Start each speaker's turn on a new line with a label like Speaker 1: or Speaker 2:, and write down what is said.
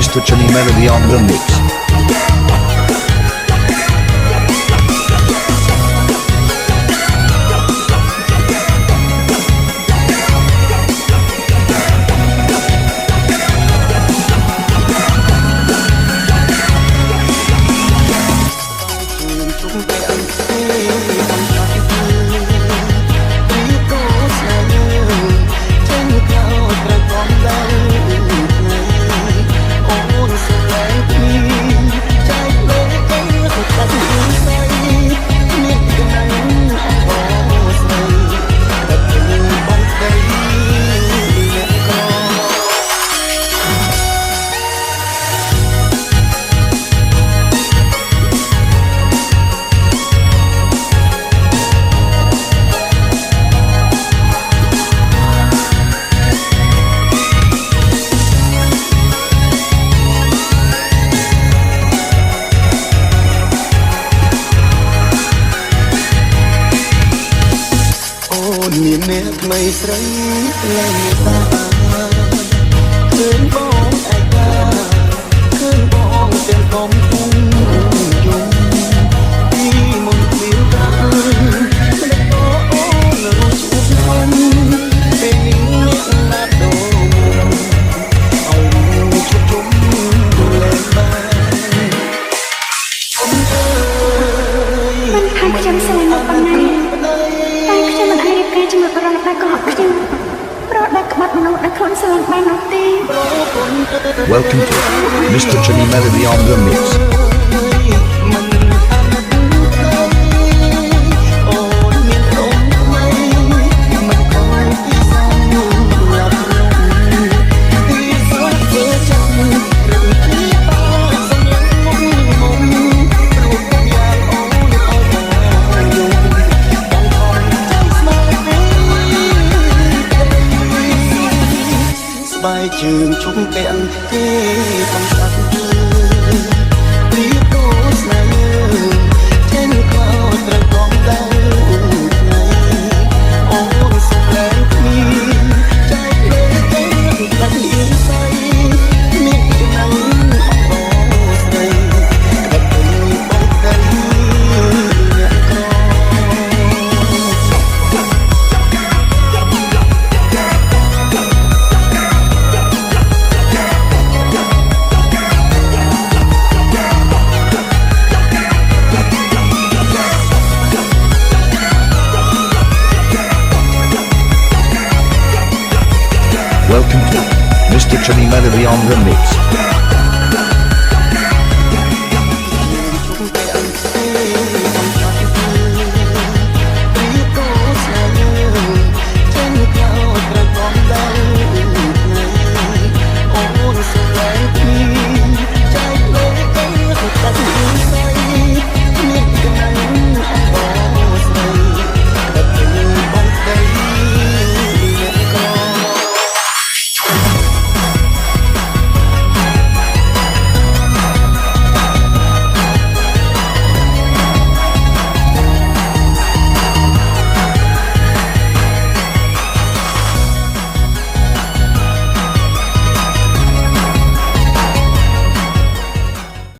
Speaker 1: Mr. Chani Melody on the mix.
Speaker 2: មានអ្នកថ្មីស្រីឡើងតាឃើញបងឯកាឃើញបងទាំងកំពុងយំពីមុនគ្មានតាមិនក៏អូនរស់ជួបខ្ញុំពេលនេះអ្នកណាត់ដូរឲ្យជួបជុំดูแลបានអូនអើយ
Speaker 3: មិនថាខ្ញុំស្រឡាញ់មកប៉ុណ្ណាតែខ្ញុំមិនអាចរៀបការជាមួយបរិយាកាសរបស់ខ្ញុំប្រដៅក្បត់មនុស្សដែលខ្លួនស្រឡាញ់បាននោះទេ
Speaker 1: Welcome to Mr. Chani Melody on the mix.
Speaker 2: ស្បែកជើងជុំពាក់ទេកំសាត់ពីគូស្នេហ៍យើងចេញខោត្រកងដៅថ្ងៃអូនសុខឡើងគ្នាចែកលេទៅតែលៀងស្អីមានចំណងអបស្រីតែគុំបងទៅអ្នកក្រ
Speaker 1: Welcome to Mr. Chani Melody on the mix.